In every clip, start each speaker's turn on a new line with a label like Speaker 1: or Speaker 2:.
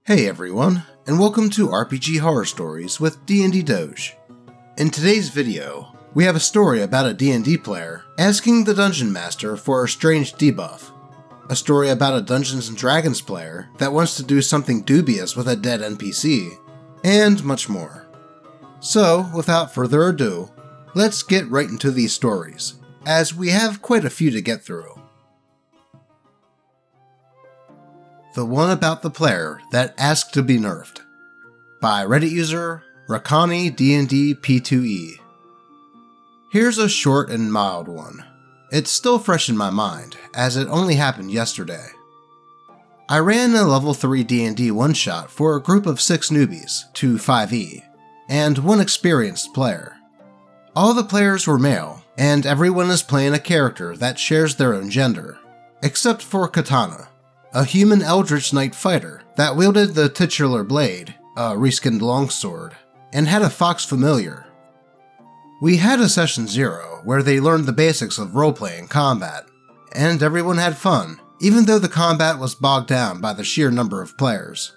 Speaker 1: Hey everyone, and welcome to RPG Horror Stories with DnD Doge. In today's video, we have a story about a DnD player asking the Dungeon Master for a strange debuff, a story about a Dungeons & Dragons player that wants to do something dubious with a dead NPC, and much more. So, without further ado, let's get right into these stories, as we have quite a few to get through. The one about the player that asked to be nerfed, by Reddit user Rakani DnD P2E. Here's a short and mild one. It's still fresh in my mind, as it only happened yesterday. I ran a level 3 D&D one-shot for a group of 6 newbies to 5e, and one experienced player. All the players were male, and everyone is playing a character that shares their own gender, except for Katana, a human Eldritch Knight fighter that wielded the titular blade, a reskinned longsword, and had a fox familiar. We had a session 0 where they learned the basics of roleplay and combat, and everyone had fun, even though the combat was bogged down by the sheer number of players.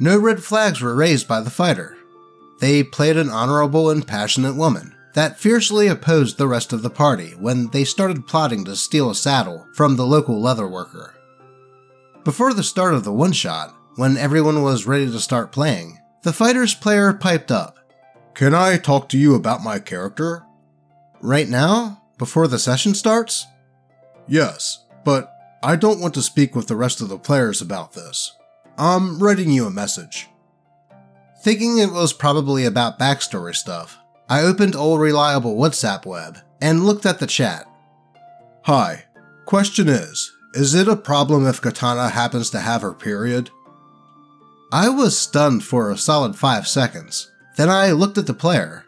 Speaker 1: No red flags were raised by the fighter. They played an honorable and passionate woman that fiercely opposed the rest of the party when they started plotting to steal a saddle from the local leatherworker. Before the start of the one-shot, when everyone was ready to start playing, the fighter's player piped up. "Can I talk to you about my character?" "Right now? Before the session starts?" "Yes, but I don't want to speak with the rest of the players about this. I'm writing you a message." Thinking it was probably about backstory stuff, I opened old reliable WhatsApp web and looked at the chat. "Hi, question is it a problem if Katana happens to have her period?" I was stunned for a solid 5 seconds. Then I looked at the player.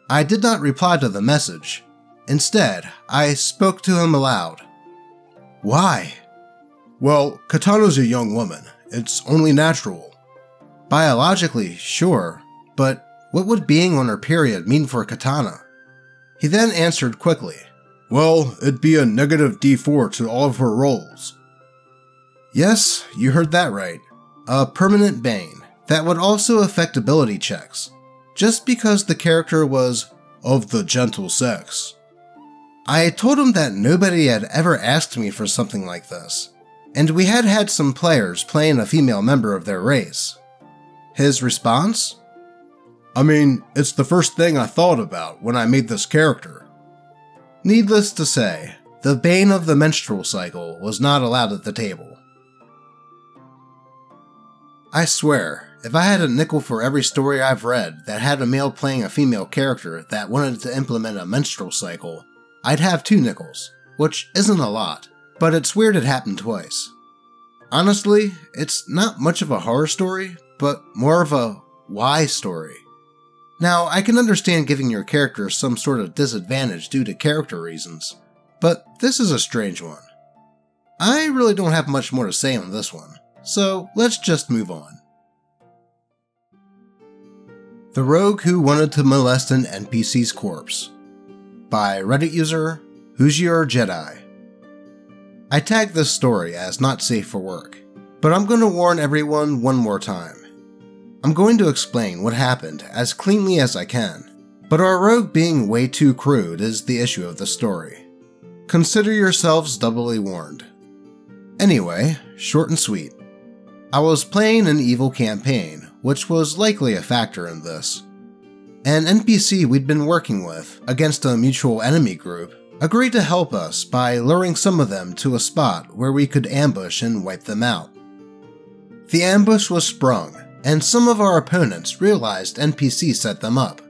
Speaker 1: I did not reply to the message. Instead, I spoke to him aloud. "Why?" "Well, Katana's a young woman. It's only natural." "Biologically, sure, but what would being on her period mean for Katana?" He then answered quickly. "Well, it'd be a negative D4 to all of her rolls." Yes, you heard that right. A permanent bane that would also affect ability checks, just because the character was of the gentle sex. I told him that nobody had ever asked me for something like this, and we had had some players playing a female member of their race. His response? "I mean, it's the first thing I thought about when I made this character." Needless to say, the bane of the menstrual cycle was not allowed at the table. I swear, if I had a nickel for every story I've read that had a male playing a female character that wanted to implement a menstrual cycle, I'd have 2 nickels, which isn't a lot, but it's weird it happened twice. Honestly, it's not much of a horror story, but more of a why story. Now, I can understand giving your character some sort of disadvantage due to character reasons, but this is a strange one. I really don't have much more to say on this one, so let's just move on. The Rogue Who Wanted to Molest an NPC's Corpse, by Reddit user Who's Your Jedi. I tagged this story as not safe for work, but I'm going to warn everyone one more time. I'm going to explain what happened as cleanly as I can, but our rogue being way too crude is the issue of the story. Consider yourselves doubly warned. Anyway, short and sweet. I was playing an evil campaign, which was likely a factor in this. An NPC we'd been working with against a mutual enemy group agreed to help us by luring some of them to a spot where we could ambush and wipe them out. The ambush was sprung, and some of our opponents realized NPC set them up.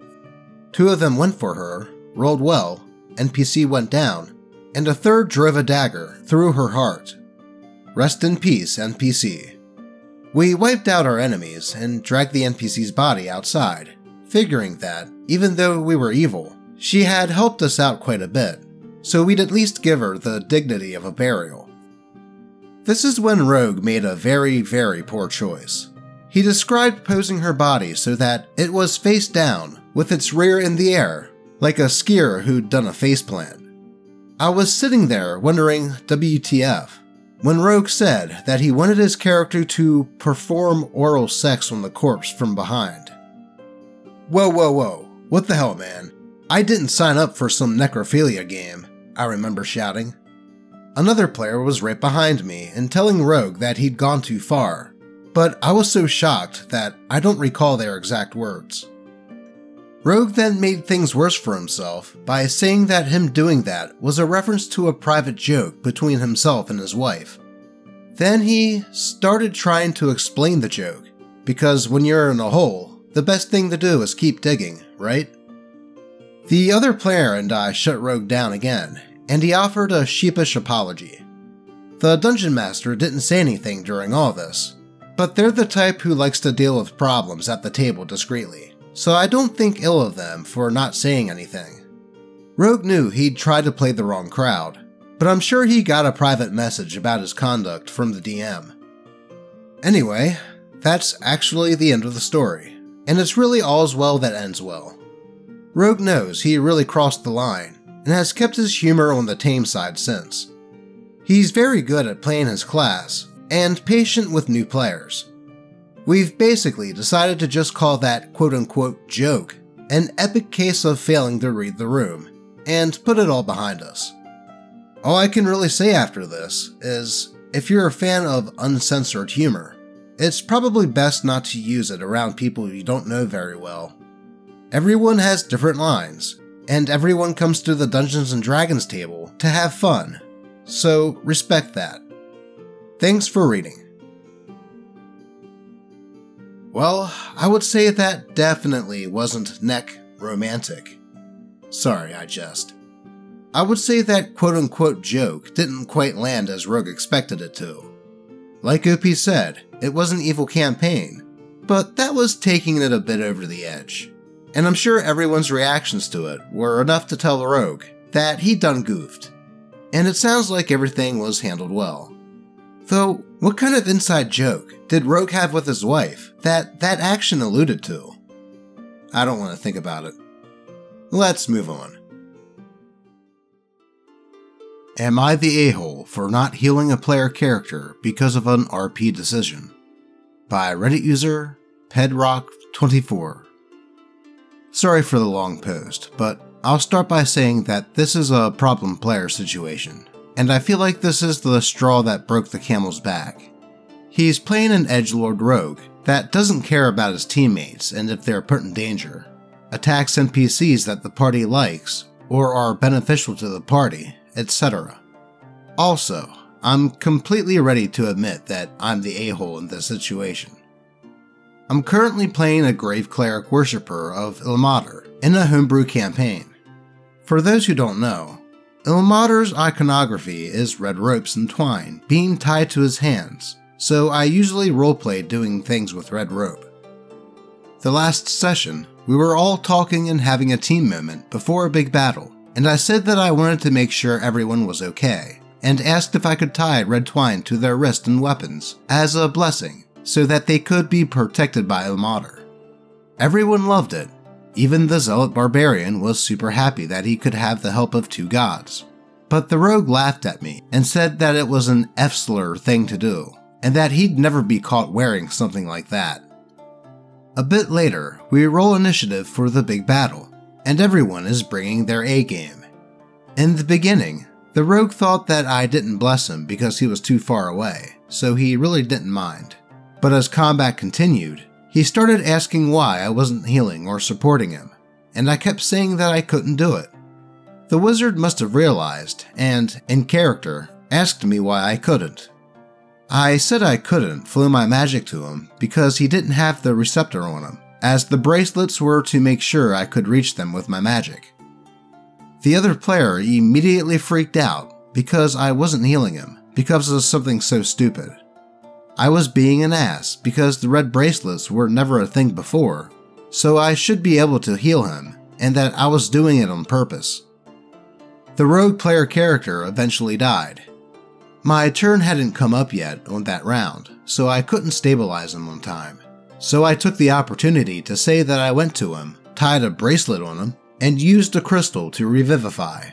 Speaker 1: 2 of them went for her, rolled well, NPC went down, and a third drove a dagger through her heart. Rest in peace, NPC. We wiped out our enemies and dragged the NPC's body outside, figuring that, even though we were evil, she had helped us out quite a bit, so we'd at least give her the dignity of a burial. This is when Rogue made a very, very poor choice. He described posing her body so that it was face down, with its rear in the air, like a skier who'd done a faceplant. I was sitting there wondering, WTF? when Rogue said that he wanted his character to perform oral sex on the corpse from behind. Whoa, whoa, whoa, what the hell, man? I didn't sign up for some necrophilia game, I remember shouting. Another player was right behind me and telling Rogue that he'd gone too far, but I was so shocked that I don't recall their exact words. Rogue then made things worse for himself by saying that him doing that was a reference to a private joke between himself and his wife. Then he started trying to explain the joke, because when you're in a hole, the best thing to do is keep digging, right? The other player and I shut Rogue down again, and he offered a sheepish apology. The Dungeon Master didn't say anything during all this, but they're the type who likes to deal with problems at the table discreetly, so I don't think ill of them for not saying anything. Rogue knew he'd tried to play the wrong crowd, but I'm sure he got a private message about his conduct from the DM. Anyway, that's actually the end of the story, and it's really all's well that ends well. Rogue knows he really crossed the line, and has kept his humor on the tame side since. He's very good at playing his class, and patient with new players. We've basically decided to just call that quote-unquote joke an epic case of failing to read the room, and put it all behind us. All I can really say after this is, if you're a fan of uncensored humor, it's probably best not to use it around people you don't know very well. Everyone has different lines, and everyone comes to the Dungeons & Dragons table to have fun, so respect that. Thanks for reading. Well, I would say that definitely wasn't romantic. Sorry, I jest. I would say that quote-unquote joke didn't quite land as Rogue expected it to. Like OP said, it was an evil campaign, but that was taking it a bit over the edge. And I'm sure everyone's reactions to it were enough to tell Rogue that he'd done goofed. And it sounds like everything was handled well. Though, what kind of inside joke did Rogue have with his wife that action alluded to? I don't want to think about it. Let's move on. Am I the a-hole for not healing a player character because of an RP decision? By Reddit user Pedrock24. Sorry for the long post, but I'll start by saying that this is a problem player situation, and I feel like this is the straw that broke the camel's back. He's playing an edgelord rogue that doesn't care about his teammates and if they're put in danger, attacks NPCs that the party likes or are beneficial to the party, etc. Also, I'm completely ready to admit that I'm the a-hole in this situation. I'm currently playing a Grave Cleric Worshipper of Ilmater in a homebrew campaign. For those who don't know, Ilmater's iconography is red ropes and twine being tied to his hands, so I usually roleplay doing things with red rope. The last session, we were all talking and having a team moment before a big battle, and I said that I wanted to make sure everyone was okay, and asked if I could tie red twine to their wrist and weapons as a blessing, so that they could be protected by Ilmater. Everyone loved it. Even the Zealot Barbarian was super happy that he could have the help of two gods. But the rogue laughed at me and said that it was an F-slur thing to do, and that he'd never be caught wearing something like that. A bit later, we roll initiative for the big battle, and everyone is bringing their A-game. In the beginning, the rogue thought that I didn't bless him because he was too far away, so he really didn't mind. But as combat continued, he started asking why I wasn't healing or supporting him, and I kept saying that I couldn't do it. The wizard must have realized, and, in character, asked me why I couldn't. I said I couldn't flew my magic to him because he didn't have the receptor on him, as the bracelets were to make sure I could reach them with my magic. The other player immediately freaked out because I wasn't healing him because of something so stupid. I was being an ass because the red bracelets were never a thing before, so I should be able to heal him, and that I was doing it on purpose. The rogue player character eventually died. My turn hadn't come up yet on that round, so I couldn't stabilize him on time. So I took the opportunity to say that I went to him, tied a bracelet on him, and used a crystal to revivify.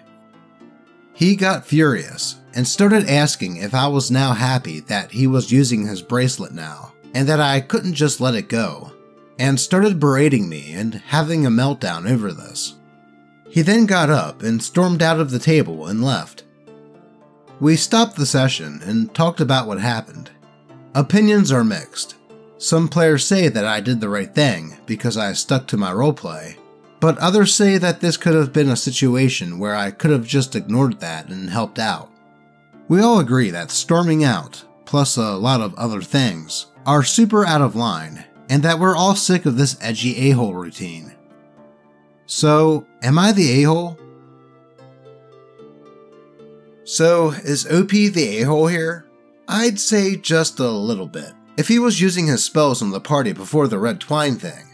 Speaker 1: He got furious, and started asking if I was now happy that he was using his bracelet now, and that I couldn't just let it go, and started berating me and having a meltdown over this. He then got up and stormed out of the table and left. We stopped the session and talked about what happened. Opinions are mixed. Some players say that I did the right thing because I stuck to my roleplay, but others say that this could have been a situation where I could have just ignored that and helped out. We all agree that storming out, plus a lot of other things, are super out of line, and that we're all sick of this edgy a-hole routine. So, am I the a-hole? So, is OP the a-hole here? I'd say just a little bit, if he was using his spells on the party before the red twine thing.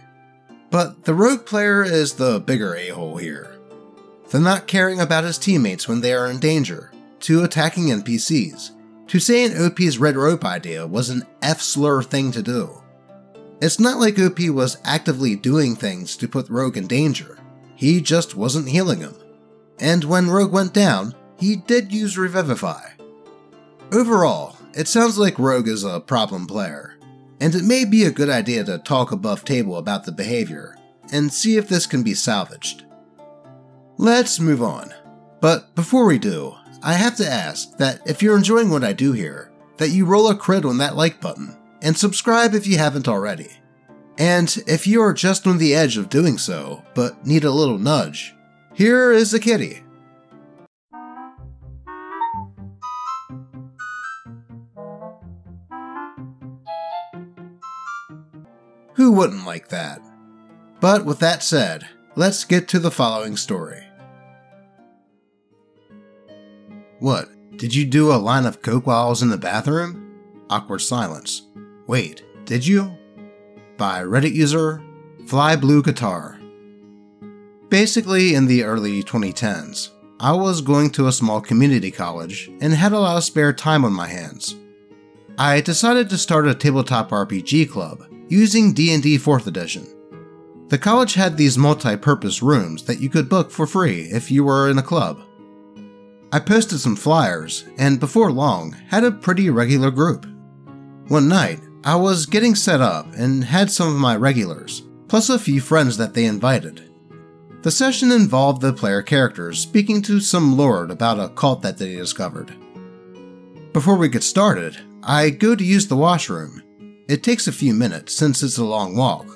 Speaker 1: But the rogue player is the bigger a-hole here. The not caring about his teammates when they are in danger, to attacking NPCs, to saying OP's red rope idea was an F-slur thing to do. It's not like OP was actively doing things to put Rogue in danger, he just wasn't healing him. And when Rogue went down, he did use Revivify. Overall, it sounds like Rogue is a problem player, and it may be a good idea to talk above table about the behavior, and see if this can be salvaged. Let's move on, but before we do, I have to ask that if you're enjoying what I do here, that you roll a crit on that like button, and subscribe if you haven't already. And if you are just on the edge of doing so, but need a little nudge, here is a kitty. Who wouldn't like that? But with that said, let's get to the following story. What, did you do a line of coke while I was in the bathroom? Awkward silence. Wait, did you? By Reddit user, Fly Blue Guitar. Basically, in the early 2010s, I was going to a small community college and had a lot of spare time on my hands. I decided to start a tabletop RPG club using D&D 4th edition. The college had these multi-purpose rooms that you could book for free if you were in a club. I posted some flyers, and before long, had a pretty regular group. One night, I was getting set up and had some of my regulars, plus a few friends that they invited. The session involved the player characters speaking to some lord about a cult that they discovered. Before we get started, I go to use the washroom. It takes a few minutes since it's a long walk.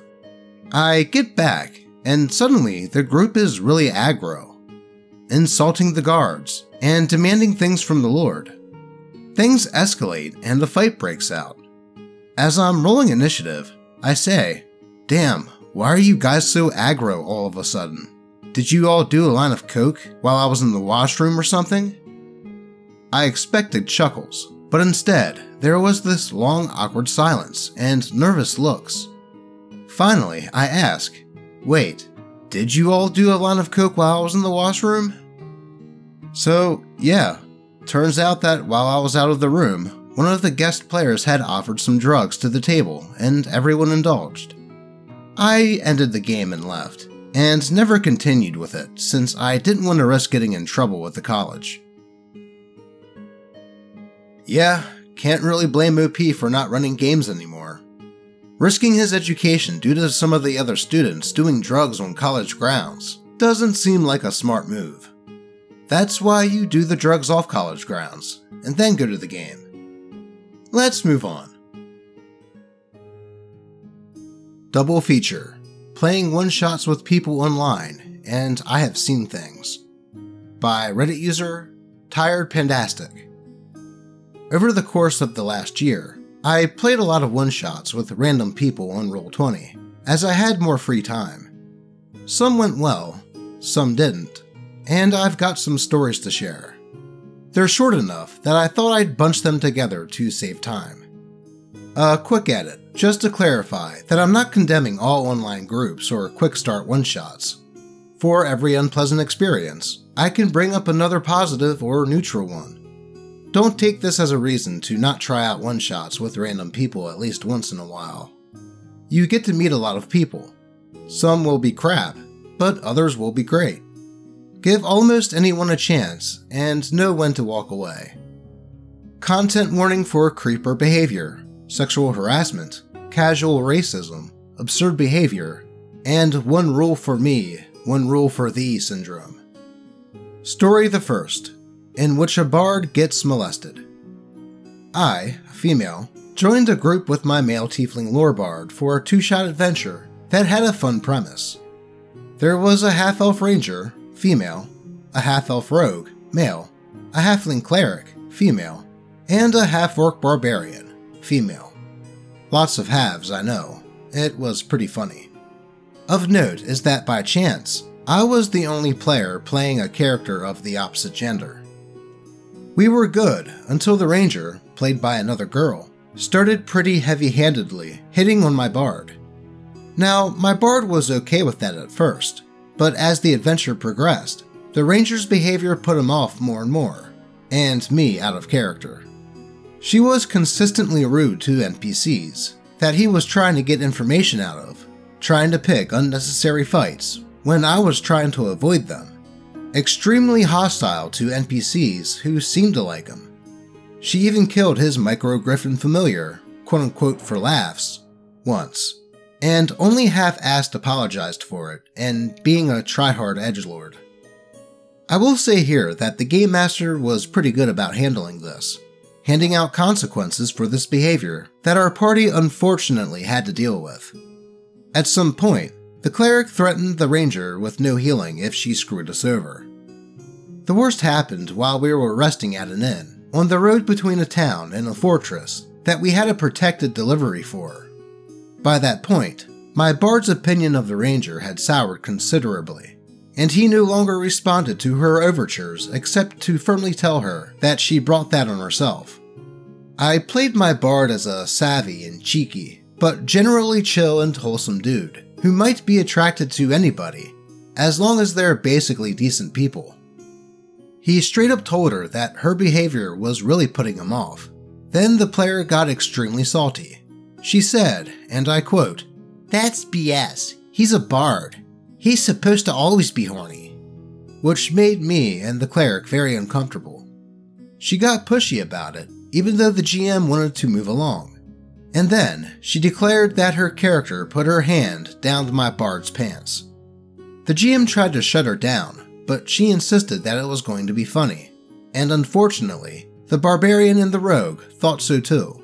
Speaker 1: I get back, and suddenly the group is really aggro, insulting the guards, and demanding things from the Lord. Things escalate and a fight breaks out. As I'm rolling initiative, I say, "Damn, why are you guys so aggro all of a sudden? Did you all do a line of coke while I was in the washroom or something?" I expected chuckles, but instead, there was this long awkward silence and nervous looks. Finally, I ask, "Wait, did you all do a line of coke while I was in the washroom?" So, yeah, turns out that while I was out of the room, one of the guest players had offered some drugs to the table, and everyone indulged. I ended the game and left, and never continued with it since I didn't want to risk getting in trouble with the college. Yeah, can't really blame OP for not running games anymore. Risking his education due to some of the other students doing drugs on college grounds doesn't seem like a smart move. That's why you do the drugs off college grounds, and then go to the game. Let's move on. Double feature. Playing one-shots with people online, and I have seen things. By Reddit user, Tired Pandastic. Over the course of the last year, I played a lot of one-shots with random people on Roll20, as I had more free time. Some went well, some didn't, and I've got some stories to share. They're short enough that I thought I'd bunch them together to save time. A quick edit, just to clarify that I'm not condemning all online groups or quick start one-shots. For every unpleasant experience, I can bring up another positive or neutral one. Don't take this as a reason to not try out one-shots with random people at least once in a while. You get to meet a lot of people. Some will be crap, but others will be great. Give almost anyone a chance, and know when to walk away. content warning for creeper behavior, sexual harassment, casual racism, absurd behavior, and one rule for me, one rule for thee syndrome. Story the first, in which a bard gets molested. I, a female, joined a group with my male tiefling lore bard for a two-shot adventure that had a fun premise. There was a half-elf ranger, female, a half-elf rogue, male, a halfling cleric, female, and a half-orc barbarian, female. Lots of halves, I know. It was pretty funny. Of note is that by chance, I was the only player playing a character of the opposite gender. We were good until the ranger, played by another girl, started pretty heavy-handedly hitting on my bard. Now, my bard was okay with that at first, but as the adventure progressed, the ranger's behavior put him off more and more, and me out of character. She was consistently rude to NPCs that he was trying to get information out of, trying to pick unnecessary fights when I was trying to avoid them, extremely hostile to NPCs who seemed to like him. She even killed his micro-griffin familiar, quote-unquote for laughs, once, and only half-assed apologized for it, and being a try-hard edgelord. I will say here that the Game Master was pretty good about handling this, handing out consequences for this behavior that our party unfortunately had to deal with. At some point, the cleric threatened the ranger with no healing if she screwed us over. The worst happened while we were resting at an inn, on the road between a town and a fortress that we had a protected delivery for. By that point, my bard's opinion of the ranger had soured considerably, and he no longer responded to her overtures except to firmly tell her that she brought that on herself. I played my bard as a savvy and cheeky, but generally chill and wholesome dude, who might be attracted to anybody, as long as they're basically decent people. He straight up told her that her behavior was really putting him off. Then the player got extremely salty. She said, and I quote, "That's BS. He's a bard. He's supposed to always be horny," which made me and the cleric very uncomfortable. She got pushy about it, even though the GM wanted to move along. And then, she declared that her character put her hand down my bard's pants. The GM tried to shut her down, but she insisted that it was going to be funny, and unfortunately, the barbarian and the rogue thought so too.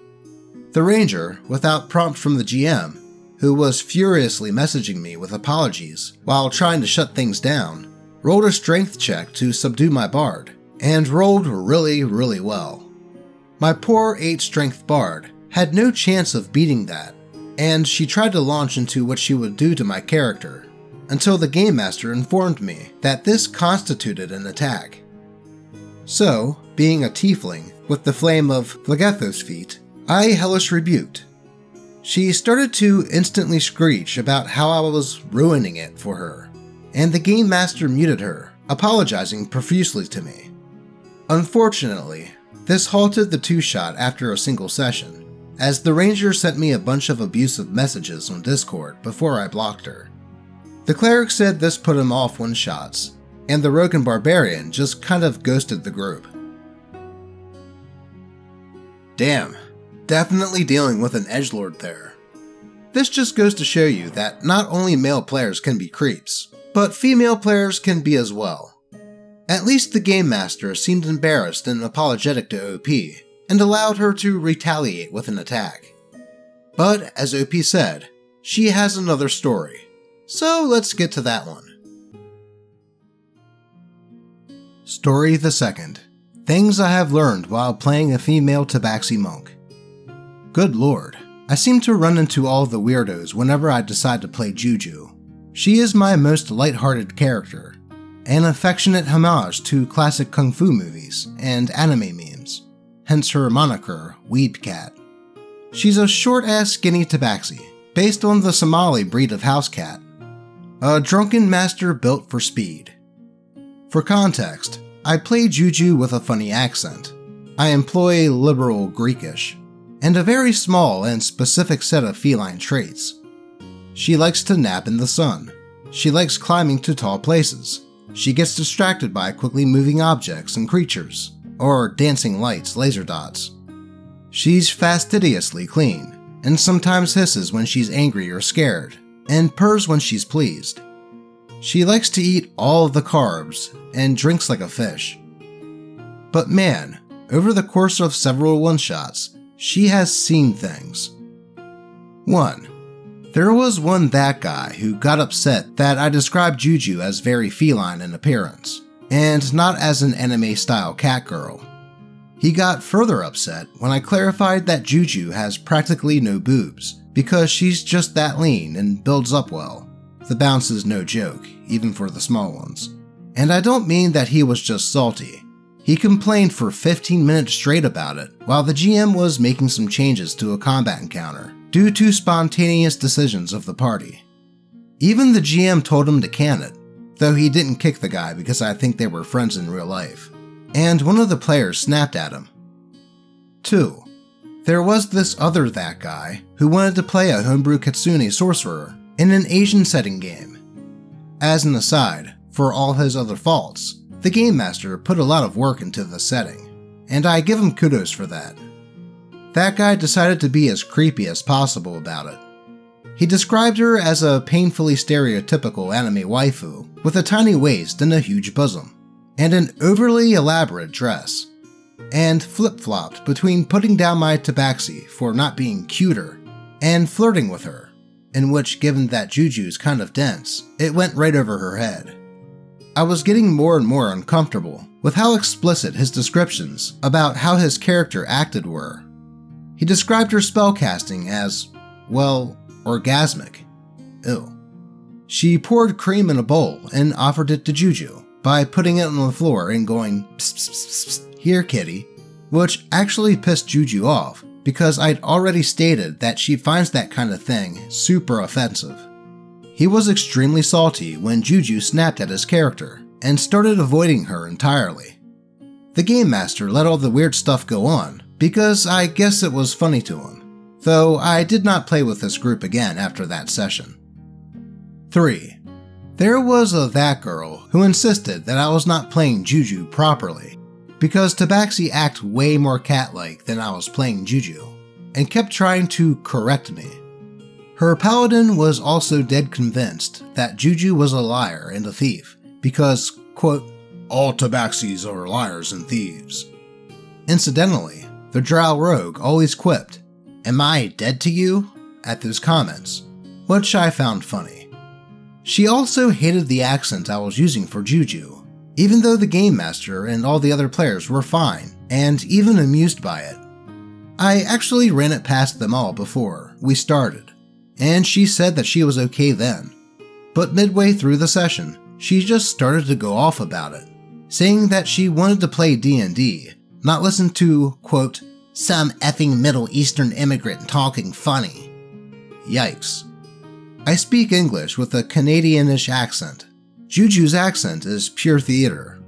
Speaker 1: The ranger, without prompt from the GM, who was furiously messaging me with apologies while trying to shut things down, rolled a strength check to subdue my bard, and rolled really well. My poor 8 strength bard had no chance of beating that, and she tried to launch into what she would do to my character, until the Game Master informed me that this constituted an attack. So, being a tiefling with the flame of Phlegethos feet, I hellish rebuked. She started to instantly screech about how I was ruining it for her, and the Game Master muted her, apologizing profusely to me. Unfortunately, this halted the two-shot after a single session, as the ranger sent me a bunch of abusive messages on Discord before I blocked her. The cleric said this put him off one-shots, and the rogue and barbarian just kind of ghosted the group. Damn, definitely dealing with an edgelord there. This just goes to show you that not only male players can be creeps, but female players can be as well. At least the Game Master seemed embarrassed and apologetic to OP, and allowed her to retaliate with an attack. But, as OP said, she has another story. So let's get to that one. Story the second. Things I have learned while playing a female Tabaxi monk. Good lord, I seem to run into all the weirdos whenever I decide to play Juju. She is my most lighthearted character, an affectionate homage to classic kung fu movies and anime memes, hence her moniker, Weeb Cat. She's a short-ass skinny Tabaxi, based on the Somali breed of house cat. A drunken master built for speed. For context, I play Juju with a funny accent. I employ liberal Greekish, and a very small and specific set of feline traits. She likes to nap in the sun. She likes climbing to tall places. She gets distracted by quickly moving objects and creatures, or dancing lights laser dots. She's fastidiously clean, and sometimes hisses when she's angry or scared, and purrs when she's pleased. She likes to eat all of the carbs, and drinks like a fish. But man, over the course of several one-shots, she has seen things. 1. There was one that guy who got upset that I described Juju as very feline in appearance, and not as an anime-style cat girl. He got further upset when I clarified that Juju has practically no boobs, because she's just that lean and builds up well. The bounce is no joke, even for the small ones. And I don't mean that he was just salty. He complained for 15 minutes straight about it, while the GM was making some changes to a combat encounter, due to spontaneous decisions of the party. Even the GM told him to can it, though he didn't kick the guy because I think they were friends in real life. And one of the players snapped at him. 2. There was this other that guy who wanted to play a homebrew Kitsune sorcerer in an Asian setting game. As an aside, for all his other faults, the game master put a lot of work into the setting, and I give him kudos for that. That guy decided to be as creepy as possible about it. He described her as a painfully stereotypical anime waifu with a tiny waist and a huge bosom, and an overly elaborate dress, and flip-flopped between putting down my tabaxi for not being cuter and flirting with her, in which, given that Juju's kind of dense, it went right over her head. I was getting more and more uncomfortable with how explicit his descriptions about how his character acted were. He described her spellcasting as, well, orgasmic. Ew. She poured cream in a bowl and offered it to Juju by putting it on the floor and going, psst, psst, psst, psst, here kitty, which actually pissed Juju off because I'd already stated that she finds that kind of thing super offensive. He was extremely salty when Juju snapped at his character and started avoiding her entirely. The game master let all the weird stuff go on because I guess it was funny to him, though I did not play with this group again after that session. 3. There was a that girl who insisted that I was not playing Juju properly because Tabaxi acted way more cat-like than I was playing Juju, and kept trying to correct me. Her paladin was also dead convinced that Juju was a liar and a thief because, quote, all Tabaxis are liars and thieves. Incidentally, the Drow Rogue always quipped, am I dead to you? At those comments, which I found funny. She also hated the accent I was using for Juju, even though the game master and all the other players were fine and even amused by it. I actually ran it past them all before we started, and she said that she was okay then. But midway through the session, she just started to go off about it, saying that she wanted to play D&D, not listen to, quote, some effing Middle Eastern immigrant talking funny. Yikes. I speak English with a Canadianish accent. Juju's accent is pure theater.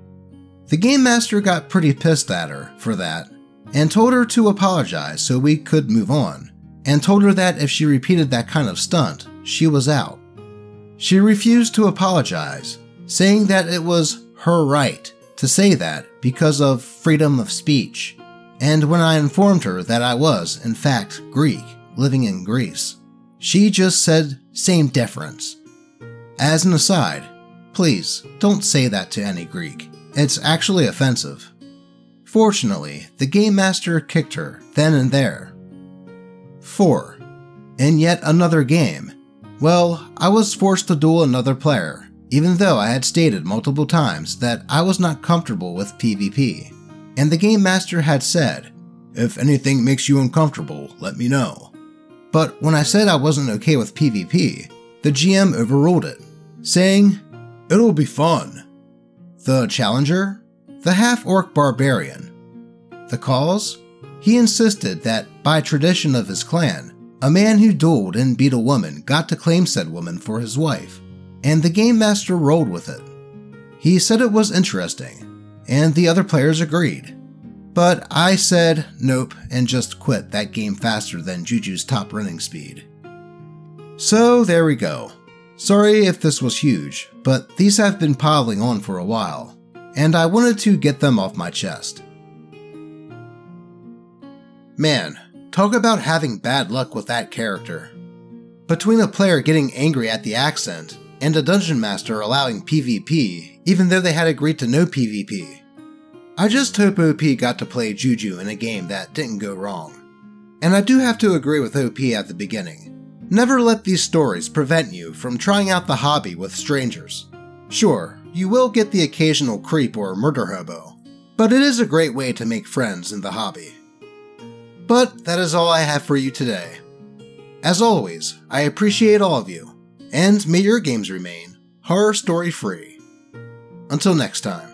Speaker 1: The game master got pretty pissed at her for that, and told her to apologize so we could move on, and told her that if she repeated that kind of stunt, she was out. She refused to apologize, saying that it was her right to say that because of freedom of speech, and when I informed her that I was, in fact, Greek, living in Greece, she just said, same difference. As an aside, please don't say that to any Greek. It's actually offensive. Fortunately, the game master kicked her then and there. 4. In yet another game, well, I was forced to duel another player, even though I had stated multiple times that I was not comfortable with PvP, and the game master had said, if anything makes you uncomfortable, let me know. But when I said I wasn't okay with PvP, the GM overruled it, saying, it'll be fun. The challenger? The half-orc barbarian. The cause? He insisted that, by tradition of his clan, a man who dueled and beat a woman got to claim said woman for his wife, and the game master rolled with it. He said it was interesting, and the other players agreed. But I said nope and just quit that game faster than Juju's top running speed. So there we go. Sorry if this was huge, but these have been piling on for a while, and I wanted to get them off my chest. Man, talk about having bad luck with that character. Between a player getting angry at the accent, and a dungeon master allowing PvP even though they had agreed to no PvP. I just hope OP got to play Juju in a game that didn't go wrong. And I do have to agree with OP at the beginning. Never let these stories prevent you from trying out the hobby with strangers. Sure, you will get the occasional creep or murder hobo, but it is a great way to make friends in the hobby. But that is all I have for you today. As always, I appreciate all of you, and may your games remain horror story free. Until next time.